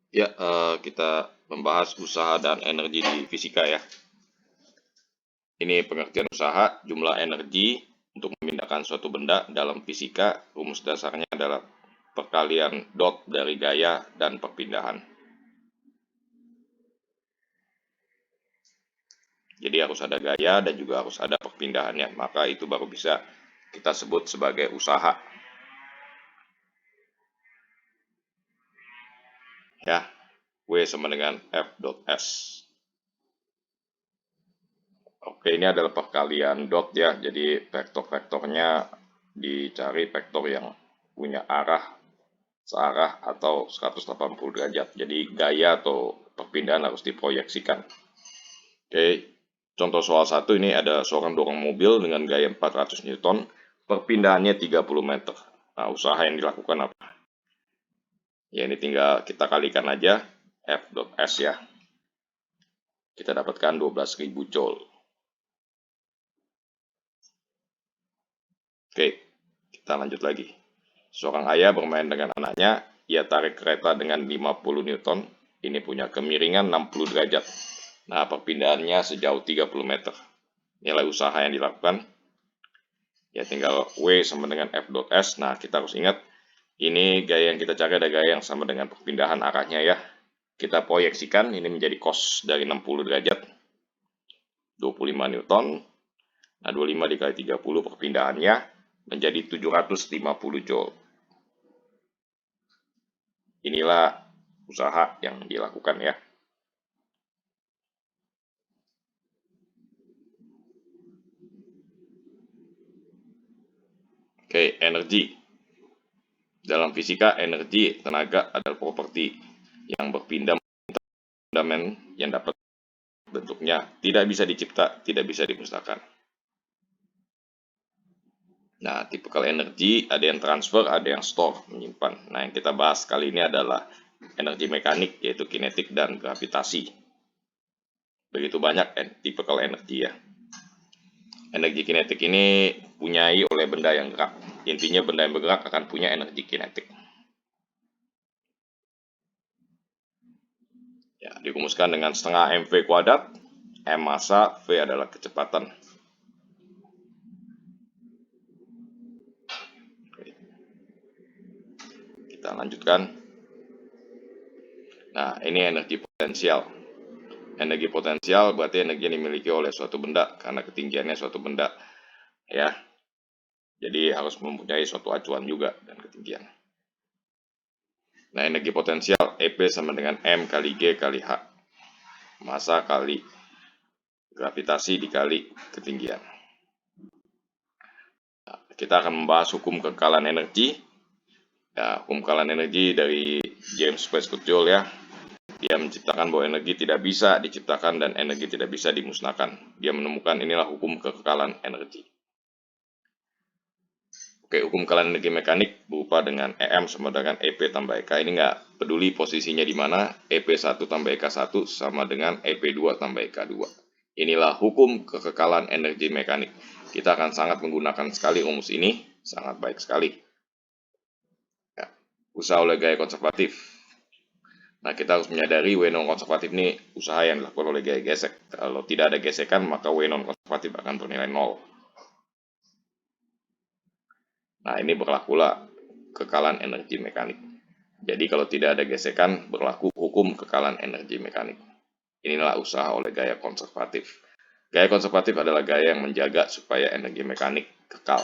Ya, kita membahas usaha dan energi di fisika ya. Ini pengertian usaha, jumlah energi untuk memindahkan suatu benda dalam fisika. Rumus dasarnya adalah perkalian dot dari gaya dan perpindahan. Jadi harus ada gaya dan juga harus ada perpindahannya. Maka itu baru bisa kita sebut sebagai usaha. Ya, W sama dengan F dot S. Oke, ini adalah perkalian dot ya. Jadi vektor-vektornya dicari vektor yang punya arah searah atau 180 derajat. Jadi gaya atau perpindahan harus diproyeksikan. Oke, contoh soal 1 ini ada seorang dorong mobil dengan gaya 400 Newton, perpindahannya 30 meter. Nah, usaha yang dilakukan apa? Ya, ini tinggal kita kalikan aja F dot S ya. Kita dapatkan 12.000 joule. Oke, kita lanjut lagi. Seorang ayah bermain dengan anaknya, ia tarik kereta dengan 50 Newton, ini punya kemiringan 60 derajat. Nah, perpindahannya sejauh 30 meter. Nilai usaha yang dilakukan, ya tinggal W sama dengan F dot S. Nah, kita harus ingat, ini gaya yang kita cari ada gaya yang sama dengan perpindahan arahnya ya. Kita proyeksikan, ini menjadi cos dari 60 derajat, 25 Newton. Nah, 25 dikali 30 perpindahannya menjadi 750 joule. Inilah usaha yang dilakukan ya. Oke, energi. Dalam fisika, energi tenaga adalah properti yang berpindah fundament yang dapat bentuknya tidak bisa dicipta, tidak bisa dimusnahkan. Nah, tipikal energi ada yang transfer, ada yang store, menyimpan. Nah, yang kita bahas kali ini adalah energi mekanik, yaitu kinetik dan gravitasi. Begitu banyak tipikal energi ya. Energi kinetik ini punyai oleh benda yang gerak. Intinya benda yang bergerak akan punya energi kinetik. Ya, dirumuskan dengan setengah mv kuadrat, m massa, v adalah kecepatan. Kita lanjutkan. Nah, ini energi potensial. Energi potensial berarti energi yang dimiliki oleh suatu benda karena ketinggiannya suatu benda. Ya, jadi harus mempunyai suatu acuan juga dan ketinggian. Nah, energi potensial EP sama dengan M kali G kali H. Massa kali gravitasi dikali ketinggian. Nah, kita akan membahas hukum kekekalan energi. Ya, hukum kekekalan energi dari James Prescott Joule ya. Dia menciptakan bahwa energi tidak bisa diciptakan dan energi tidak bisa dimusnahkan. Dia menemukan inilah hukum kekekalan energi. Oke, hukum kekekalan energi mekanik berupa dengan EM sama dengan EP tambah EK. Ini nggak peduli posisinya di mana, EP1 tambah EK1 sama dengan EP2 tambah EK2. Inilah hukum kekekalan energi mekanik. Kita akan sangat menggunakan sekali rumus ini, sangat baik sekali. Ya, usaha oleh gaya konservatif. Nah, kita harus menyadari W non-konservatif ini usaha yang dilakukan oleh gaya gesek. Kalau tidak ada gesekan, maka W non-konservatif akan bernilai 0. Nah, ini berlakulah kekekalan energi mekanik. Jadi, kalau tidak ada gesekan, berlaku hukum kekekalan energi mekanik. Inilah usaha oleh gaya konservatif. Gaya konservatif adalah gaya yang menjaga supaya energi mekanik kekal.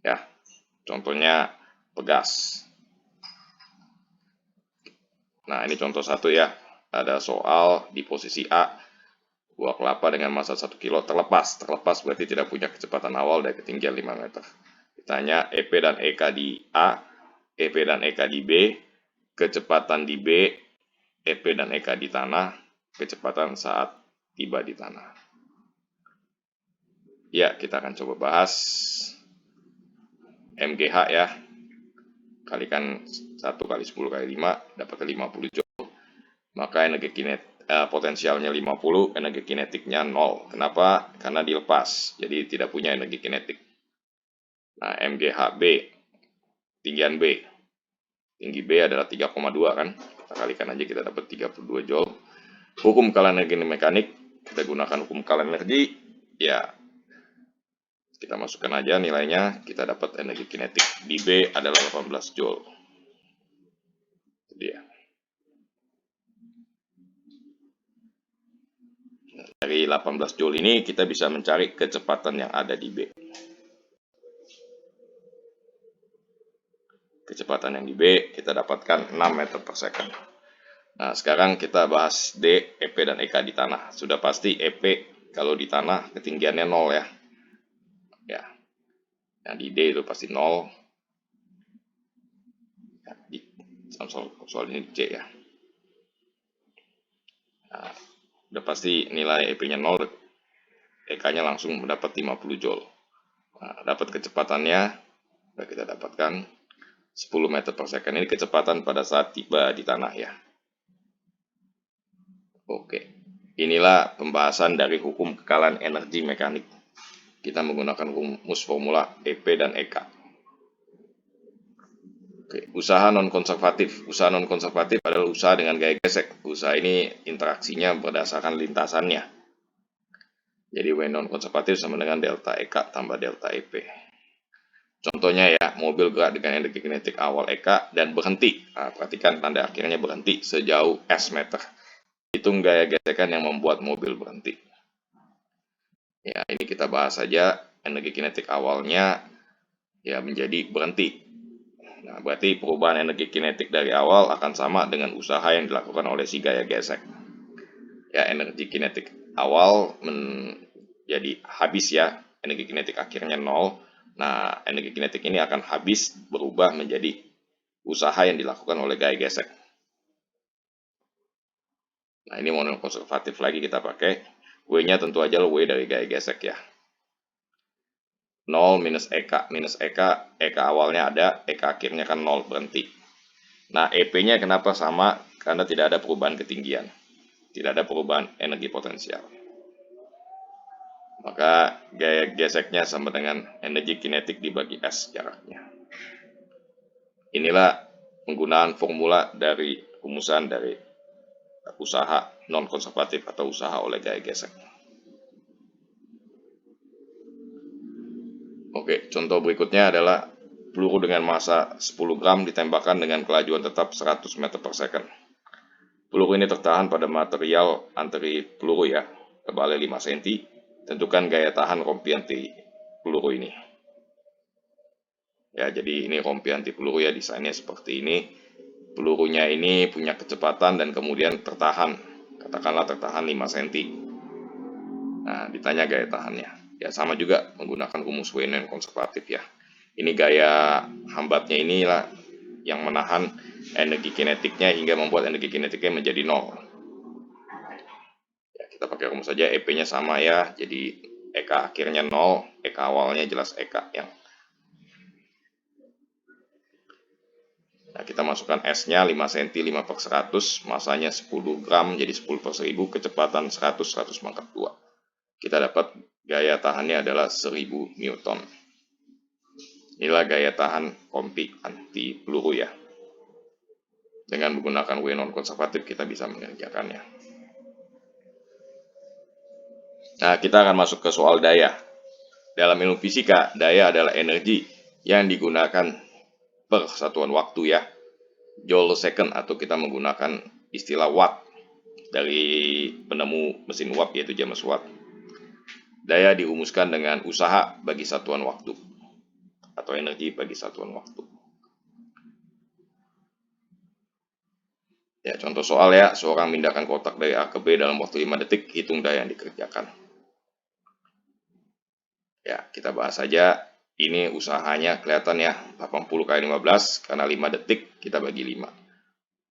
Ya, contohnya pegas. Nah, ini contoh satu ya. Ada soal di posisi A, buah kelapa dengan massa 1 kilo terlepas. Terlepas berarti tidak punya kecepatan awal dari ketinggian 5 meter. Ditanya EP dan EK di A, EP dan EK di B, kecepatan di B, EP dan EK di tanah, kecepatan saat tiba di tanah. Ya, kita akan coba bahas MGH ya. Kalikan 1 kali 10 kali 5 dapat 50 joule. Maka energi potensialnya 50, energi kinetiknya 0. Kenapa? Karena dilepas, jadi tidak punya energi kinetik. Nah, MGHB, tinggian B. Tinggi B adalah 3,2 kan. Kita kalikan aja, kita dapat 32 joule. Hukum kekalahan energi mekanik, kita gunakan hukum kekalahan energi. Ya, kita masukkan aja nilainya, kita dapat energi kinetik di B adalah 18 joule. Itu dia. Dari 18 joule ini kita bisa mencari kecepatan yang ada di B. Kecepatan yang di B kita dapatkan 6 meter per second. Nah, sekarang kita bahas D, EP, dan EK di tanah. Sudah pasti EP kalau di tanah ketinggiannya 0 ya. Ya. Yang di D itu pasti 0. Ya, soal ini C ya. Nah, udah pasti nilai EP-nya 0, EK-nya langsung mendapat 50 joule. Nah, dapat kecepatannya, kita dapatkan 10 meter per second. Ini kecepatan pada saat tiba di tanah ya. Oke, inilah pembahasan dari hukum kekalahan energi mekanik. Kita menggunakan rumus formula EP dan EK. Oke, usaha non-konservatif. Usaha non-konservatif adalah usaha dengan gaya gesek. Usaha ini interaksinya berdasarkan lintasannya. Jadi W non-konservatif sama dengan delta EK tambah delta EP. Contohnya ya, mobil gerak dengan energi kinetik awal EK dan berhenti. Nah, perhatikan tanda akhirnya berhenti sejauh S meter. Hitung gaya gesekan yang membuat mobil berhenti. Ya, ini kita bahas saja energi kinetik awalnya ya menjadi berhenti. Nah, berarti perubahan energi kinetik dari awal akan sama dengan usaha yang dilakukan oleh si gaya gesek. Ya, energi kinetik awal menjadi habis ya, energi kinetik akhirnya 0. Nah, energi kinetik ini akan habis berubah menjadi usaha yang dilakukan oleh gaya gesek. Nah, ini model konservatif lagi kita pakai. W-nya tentu aja W dari gaya gesek ya. 0 minus EK. Minus EK, EK awalnya ada, EK akhirnya kan 0, berhenti. Nah, EP-nya kenapa sama? Karena tidak ada perubahan ketinggian. Tidak ada perubahan energi potensial. Maka gaya geseknya sama dengan energi kinetik dibagi S jaraknya. Inilah penggunaan formula dari rumusan dari usaha non-konservatif atau usaha oleh gaya gesek. Oke, contoh berikutnya adalah peluru dengan massa 10 gram ditembakkan dengan kelajuan tetap 100 meter per second. Peluru ini tertahan pada material antri peluru ya, tebalnya 5 cm. Tentukan gaya tahan rompi anti peluru ini. Ya, jadi ini rompi anti peluru ya, desainnya seperti ini. Pelurunya ini punya kecepatan dan kemudian tertahan, katakanlah tertahan 5 cm. Nah, ditanya gaya tahannya. Ya, sama juga menggunakan rumus W non konservatif ya. Ini gaya hambatnya inilah yang menahan energi kinetiknya hingga membuat energi kinetiknya menjadi 0. Ya, kita pakai rumus saja, EP-nya sama ya. Jadi EK akhirnya 0, EK awalnya jelas EK yang. Nah, kita masukkan S-nya 5 cm 5 per 100, masanya 10 gram jadi 10 per 1000, kecepatan 100 pangkat 2. Kita dapat gaya tahannya adalah 1000 Newton. Inilah gaya tahan rompi anti peluru ya. Dengan menggunakan W non konservatif kita bisa mengerjakannya. Nah, kita akan masuk ke soal daya. Dalam ilmu fisika, daya adalah energi yang digunakan per satuan waktu ya. Joule second atau kita menggunakan istilah watt dari penemu mesin uap yaitu James Watt. Daya dirumuskan dengan usaha bagi satuan waktu atau energi bagi satuan waktu. Ya, contoh soal ya, seorang memindahkan kotak dari A ke B dalam waktu 5 detik, hitung daya yang dikerjakan. Ya, kita bahas saja. Ini usahanya kelihatan ya, 80 kali 15 karena 5 detik kita bagi 5.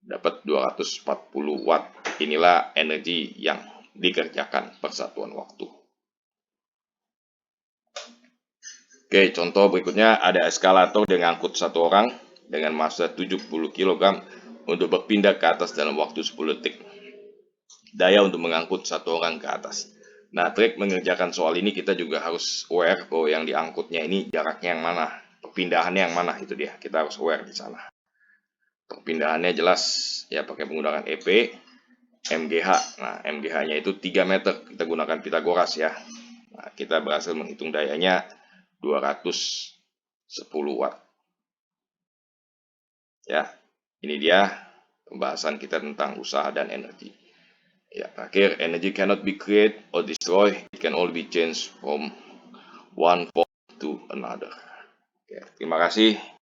Dapat 240 watt. Inilah energi yang dikerjakan per satuan waktu. Oke, contoh berikutnya ada eskalator dengan angkut satu orang dengan massa 70 kg untuk berpindah ke atas dalam waktu 10 detik. Daya untuk mengangkut satu orang ke atas. Nah, trik mengerjakan soal ini kita juga harus aware bahwa yang diangkutnya ini jaraknya yang mana, perpindahannya yang mana, itu dia. Kita harus aware di sana. Perpindahannya jelas ya, pakai menggunakan EP, MGH. Nah, MGH-nya itu 3 meter. Kita gunakan Pitagoras ya. Nah, kita berhasil menghitung dayanya 210 watt. Ya, ini dia pembahasan kita tentang usaha dan energi. Ya, terakhir, energy cannot be created or destroyed. It can only be changed from one form to another. Oke, terima kasih.